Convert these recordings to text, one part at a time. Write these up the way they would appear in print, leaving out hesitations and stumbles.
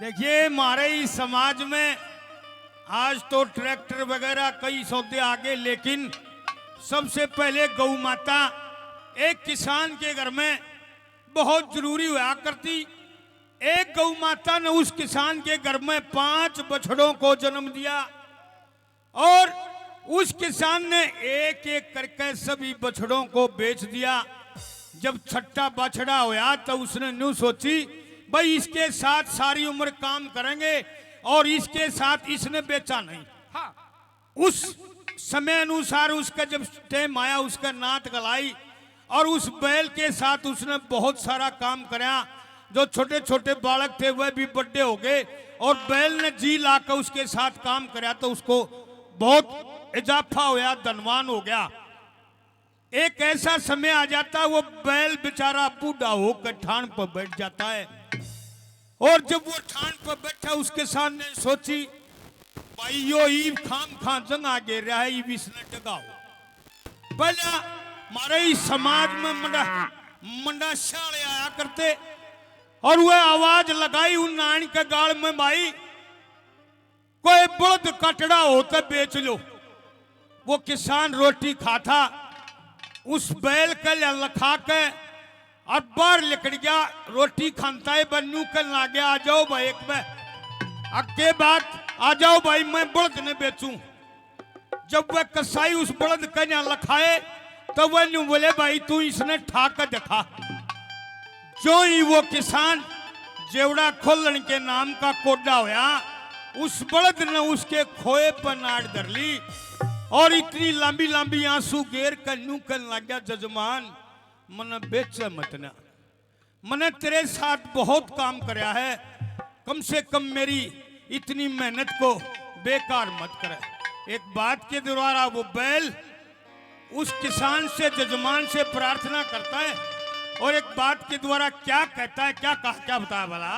देखिए हमारे इस समाज में आज तो ट्रैक्टर वगैरह कई सौदे आगे, लेकिन सबसे पहले गौ माता एक किसान के घर में बहुत जरूरी हुआ करती। एक गौ माता ने उस किसान के घर में 5 बछड़ों को जन्म दिया और उस किसान ने एक एक करके सभी बछड़ों को बेच दिया। जब छठा बछड़ा होया तो उसने न्यू सोची, भाई इसके साथ सारी उम्र काम करेंगे, और इसके साथ इसने बेचा नहीं। हाँ। उस समय अनुसार उसका जब टाइम आया उसका नात गलाई और उस बैल के साथ उसने बहुत सारा काम कराया। जो छोटे छोटे बालक थे वह भी बड़े हो गए और बैल ने जी लाकर उसके साथ काम कराया तो उसको बहुत इजाफा होया, धनवान हो गया। एक ऐसा समय आ जाता वो बैल बेचारा बूढ़ा होकर ठान पर बैठ जाता है, और जब वो ठान पर बैठा उसके सामने सोची, भाई यो ईब खाम खां जंग आगे रहा है, ईब इसने टगाओ। पहले हमारे इस समाज में मंडा शाले आया करते और वह आवाज लगाई उन नान के गाल में, भाई कोई बलद कटड़ा होता बेच लो। वो किसान रोटी खाता, उस बैल के लखा के और बाहर लिकड़ गया, रोटी खाता है बनू कल ना गया, आ जाओ भाई एक में अक्के बात, आ जाओ भाई मैं बलद ने बेचूं। जब वह कसाई उस बलद का यहाँ लखाए तो वह न्यू बोले, भाई तू इसने ठाक दिखा। जो ही वो किसान जेवड़ा खोलन के नाम का कोडा होया, उस बलद ने उसके खोए पर नाड़ धर ली और इतनी लंबी लंबी आंसू गेर कर नू कर लग गया, जजमान मन बेच मत ना, मैंने तेरे साथ बहुत काम कराया है, कम से कम मेरी इतनी मेहनत को बेकार मत करे। एक बात के द्वारा वो बैल उस किसान से, जजमान से प्रार्थना करता है और एक बात के द्वारा क्या कहता है, क्या कहा, क्या बताया भला।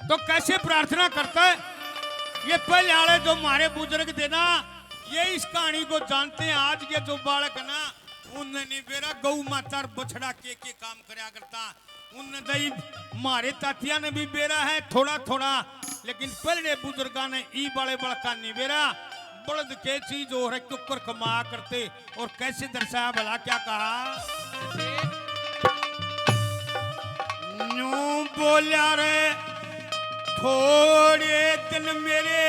तो कैसे प्रार्थना करता है ये पहले वाले जो हमारे बुजुर्ग थे ना, ये इस कहानी को जानते हैं। आज के जो बालक है ना, उनने नहीं बेरा गौ माता और बछड़ा के काम करया करता, उनने दई मारे तातिया ने भी बेरा है थोड़ा थोड़ा, लेकिन पहले बुजुर्गा ने ई बड़े बड़का नहीं बेरा। बड़द के चीज और कुकर कमा करते, और कैसे दर्शाया भला, क्या कहा, न्यू बोला रे थोड़े दिन मेरे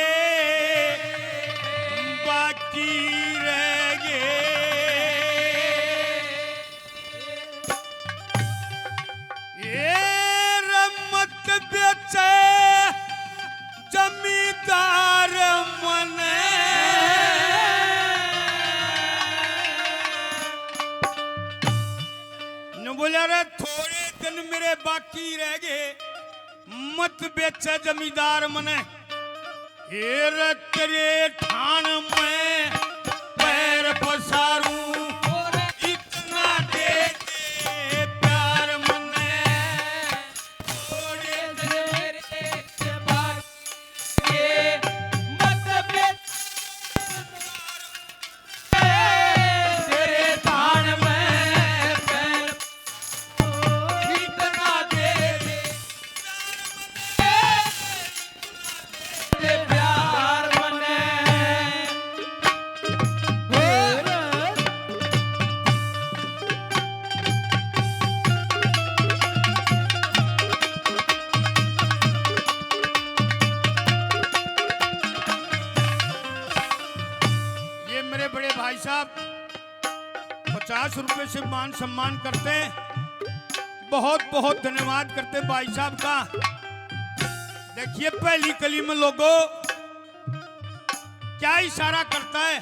बाकी रह गए, ये रमत बेचे जमींदार मने, न बोला रे थोड़े दिन मेरे बाकी रह गए, मत बेचे जमींदार मने, हेर तेरे ठान में पैर पसारूं, इतना दे दे प्यार मने, थोड़े दिन मेरे बाकी मत बेचे तेरे ठान में पैर, इतना दे दे प्यार मने। ये मेरे बड़े भाई साहब 50 रुपए से मान सम्मान करते हैं, बहुत बहुत धन्यवाद करते भाई साहब का। देखिए पहली कली में लोगों क्या इशारा करता है?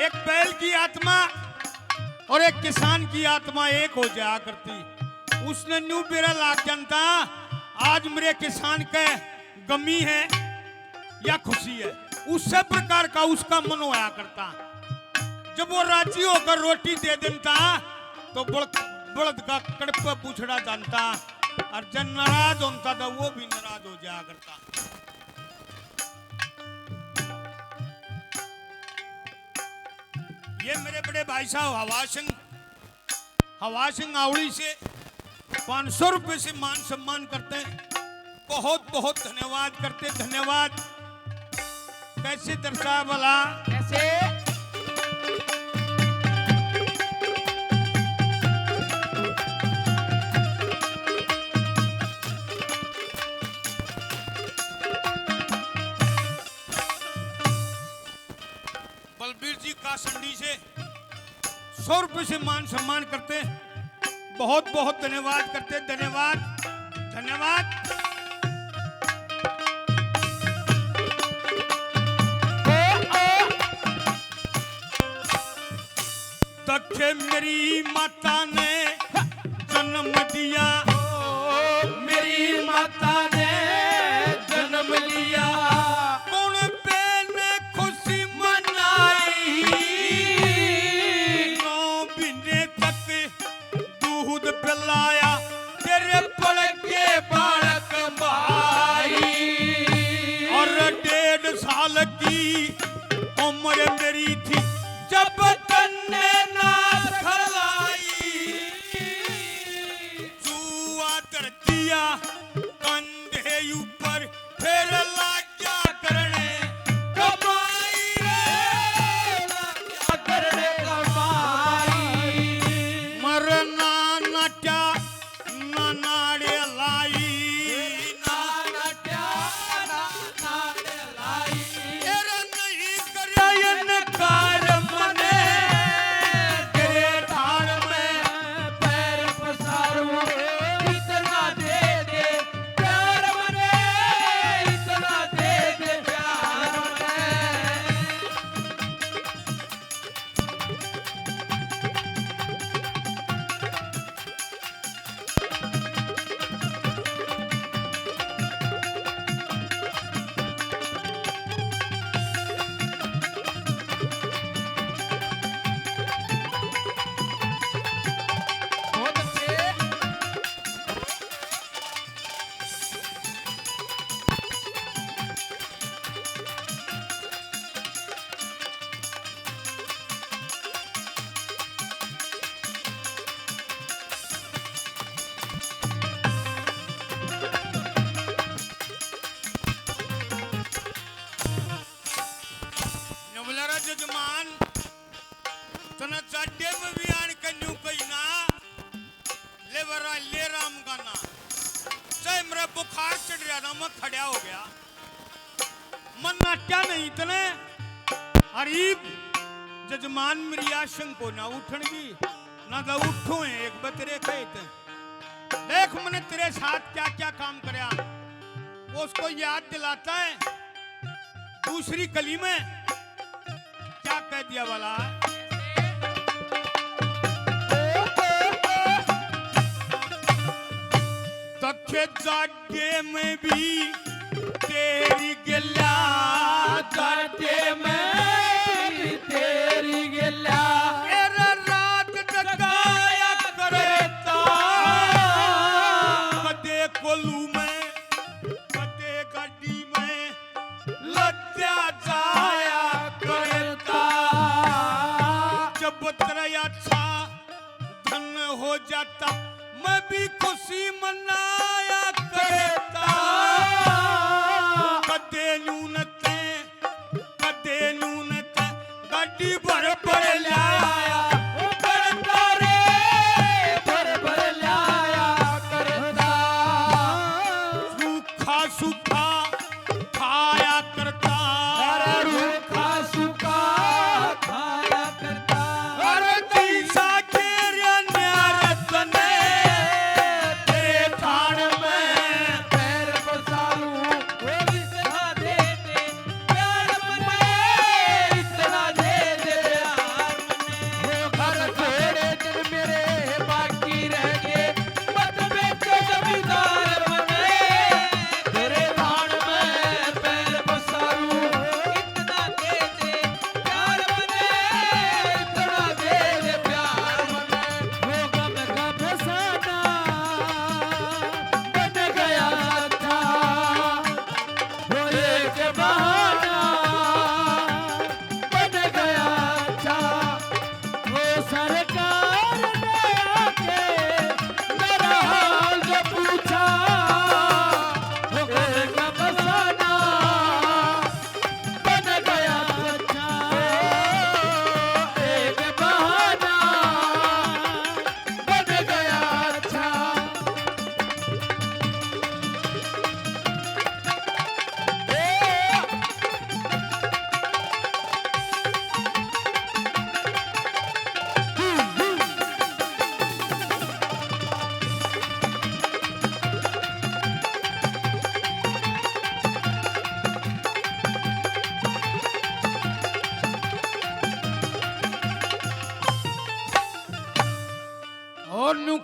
एक बैल की आत्मा और एक किसान की आत्मा एक हो जाया करती। उसने न्यू बेरा लाग जनता आज मेरे किसान के गमी है या खुशी है, उससे प्रकार का उसका मन होया करता। जब वो राजी होकर रोटी दे देता तो बड़द का कड़प पूछड़ा जानता, और जब नाराज होता था वो भी नाराज हो जाया करता। ये मेरे बड़े भाई साहब हवा सिंह आवड़ी से 500 रुपए से मान सम्मान करते हैं। बहुत बहुत धन्यवाद करते, धन्यवाद। कैसे दर्शा वाला कैसे बलबीर जी कासंडी से 100 रुपए से मान सम्मान करते, बहुत बहुत धन्यवाद करते, धन्यवाद धन्यवाद। तखे मेरी माता ने जन्म दिया, मेरी माता ने जन्म लिया, कौन ने खुशी मनाई, 9 महीने तक दूध पिलाया, तेरे पल के बालक भाई, और 1.5 साल की उम्र मेरी थी जब तन्ने ना खलाई, जुआ धरतिया कंधे ऊपर फिर लाग्या करने कमाई रे, क्या करने कमाई, मरना नटा ना नाड़े लाई, ना नट्या ना नाड़े लाई, तेरा नहीं करया इनकार मने, तेरे ठाण में पैर पसारूं, इतना दे दे प्यार मने, इतना दे दे प्यार मने। बहुत अच्छे नवलरा जजमान तना चाटे में भी आन कन्यू कई ना लेवरा ले राम गाना, चाहे मेरा बुखार चढ़ रहा ना, मैं खड़ा हो गया, मन नाट्या नहीं तने अरीब जजमान मेरी आशंक को ना उठनगी ना तो उठो है एक बतरे खेत। देख मैंने तेरे साथ क्या क्या काम करया, वो उसको याद दिलाता है। दूसरी कली में क्या कह दिया वाला, तखे जागे में भी तेरी गिला, जाटे में तेरी गिला, एरा रात जगाया करता, कदे कोलू में कदे गाड़ी में लद्या जाया करता, जब तेरा अच्छा धन हो जाता मैं भी खुशी मनाया करता, कदे नूनते गाड़ी भर भर लाया करता रे भर भर लाया करता, सूखा सूखा खाया करता, रूखा सूखा खाया करता, अरे तीसा के न्यारत ने तेरे ठाण में पैर पसारूं, वो भी सदा दे दे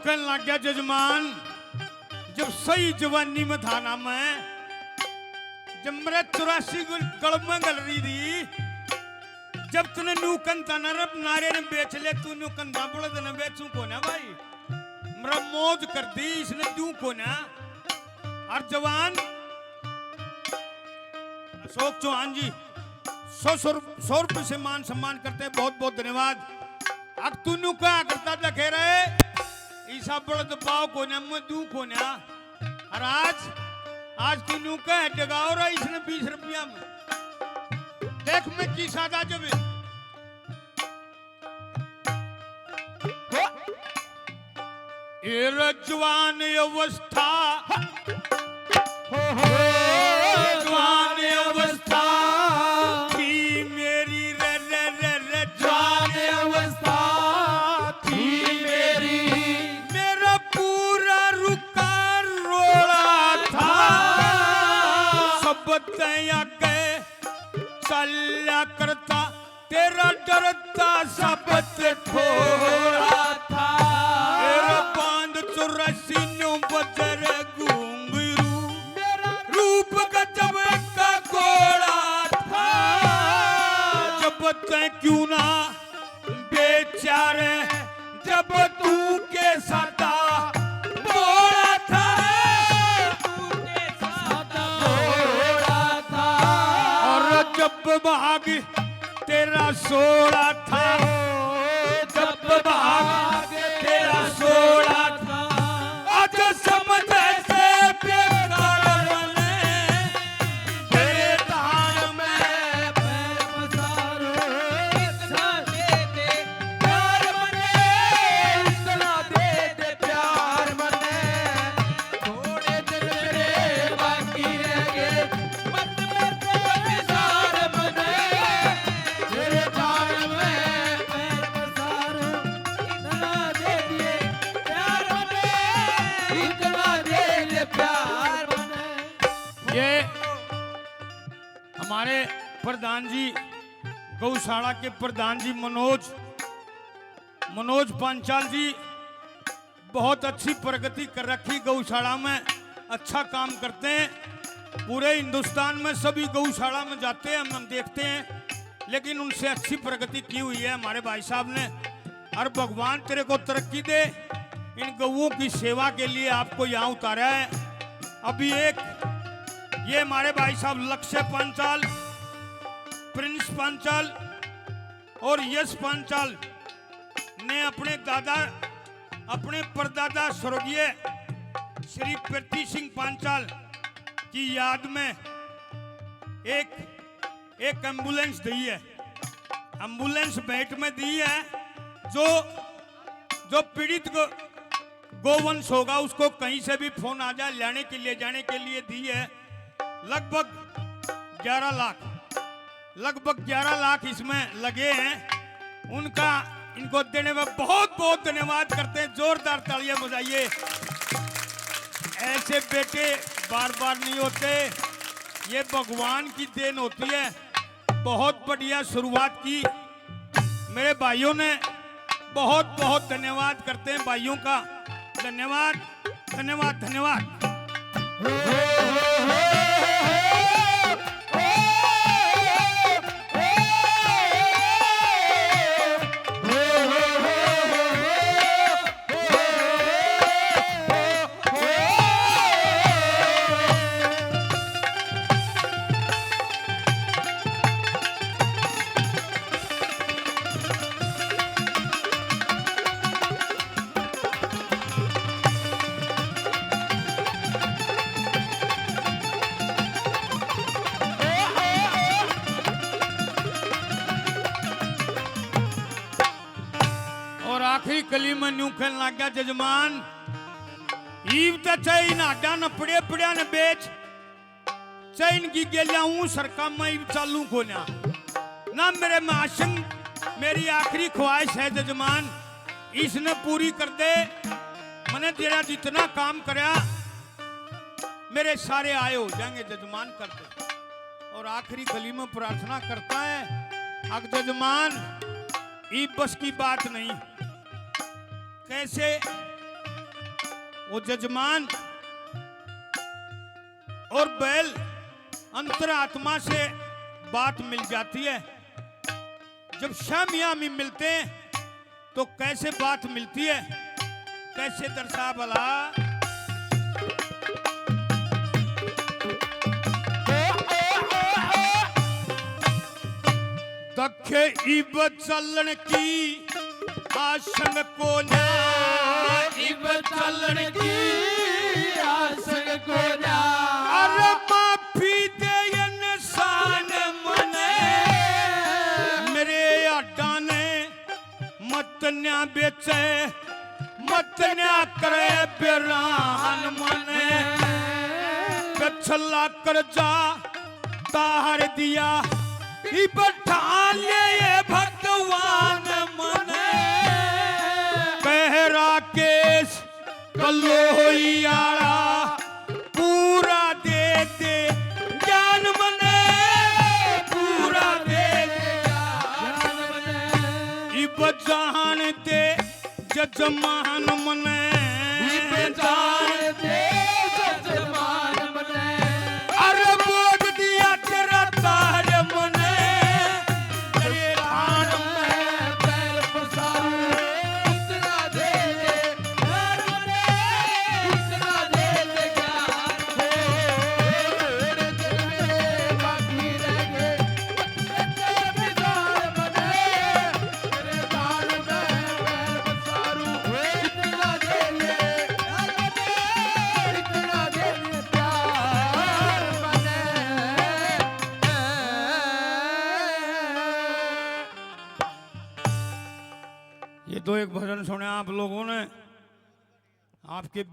कहने लग गया जजमान, जब सही जवानी में था ना मैं, जब मेरे 84 गल में गल रही थी, जब तूने नूकन था नरब नारे ने बेच ले, तू नूकन था बोला तो न बेचूं को ना भाई, मेरा मौज कर दी इसने दूं को ना। और जवान अशोक चौहान जी 100 रुपये से मान सम्मान करते हैं, बहुत बहुत धन्यवाद। अब तू नू क्या करता था कह रहे ईसा बड़ा तो पाव को ना मैं दूं को ना। और आज तू नू क्या जगाओ रहा इसने 20 रुपया में, देख मैं की सादा जब जवान अवस्था, जवान अवस्था थी मेरी रे रे रे रे, जवान अवस्था थी मेरी, मेरा पूरा रुका रोड़ा था, सब दया के चल्या करता, तेरा डरता सबत थोड़ा था, तेरा बांध 84 न्यू बजर घुंघरू, रूप गजब का घोड़ा था, जब तय क्यों ना बेचारे, जब तू के सदा बोला था, तू के साथ बोला था, और जब भाग तेरा सोड़ा था, जब भाग तेरा सोड़ा था, आज समझ से बेकार बने, तेरे दान में पैर पसारो, इतना दे दे प्यार मने, इतना दे दे प्यार मने, थोड़े दिन मेरे बाकी रह गए, मत मेरे पसार मने, तेरे दान में पैर पसारो, इतना दे दिए प्यार मने, इतना दे दे प्यार मने। ये हमारे प्रधान जी गौशाला के प्रधान जी मनोज पांचाल जी बहुत अच्छी प्रगति कर रखी गौशाला में, अच्छा काम करते हैं। पूरे हिंदुस्तान में सभी गौशाला में जाते हैं हम देखते हैं, लेकिन उनसे अच्छी प्रगति की हुई है हमारे भाई साहब ने। और भगवान तेरे को तरक्की दे, इन गौओं की सेवा के लिए आपको यहाँ उतारा है। अभी एक ये हमारे भाई साहब लक्ष्य पांचाल, प्रिंस पांचाल और यश पांचाल ने अपने परदादा स्वर्गीय श्री प्रीति सिंह पांचाल की याद में एक एम्बुलेंस दी है, एम्बुलेंस भेंट में दी है। जो पीड़ित गोवंश होगा उसको कहीं से भी फोन आ जाए लाने के लिए जाने के लिए दी है। लगभग 11 लाख इसमें लगे हैं। इनको देने में बहुत बहुत धन्यवाद करते हैं, जोरदार तालियां बजाइए। ऐसे बेटे बार बार नहीं होते, ये भगवान की देन होती है। बहुत बढ़िया शुरुआत की मेरे भाइयों ने, बहुत बहुत धन्यवाद करते हैं भाइयों का। धन्यवाद धन्यवाद धन्यवाद। आखिरी कली में न्यू खेल लग गया जजमान, ईव तो चाहे नाडा न पड़े पड़िया न बेच चाहे की गेलिया हूं सरका में ईव चालू को ना मेरे माशंग, मेरी आखिरी ख्वाहिश है जजमान, इसने पूरी कर दे। मैंने तेरा जितना काम करया मेरे सारे आए हो जाएंगे जजमान, कर दे। और आखिरी कली में प्रार्थना करता है, अग जजमान ईब बस की बात नहीं, कैसे वो जजमान और बैल अंतरात्मा से बात मिल जाती है। जब शामिया में मिलते हैं तो कैसे बात मिलती है, कैसे दर्शा भला। दखे इब चलन की आसन को न्या, इब चलन की आसन को न्या। अरे माफी दे इंसान मने, मेरे आडा ने मत न्या बेचे, मत न्या करे बिरान मने। कछला कर जा ताहर दिया बैठा ले भगवान मने। कह राकेश कलोहियारा पूरा दे दे ज्ञान मने, पूरा दे दे ज्ञान मने। इब जान दे जजमान मने, इब जान दे जजमान मने। अरे बोझ दिया तेरा तार मने। ये तो एक भजन सुने आप लोगों ने, आपके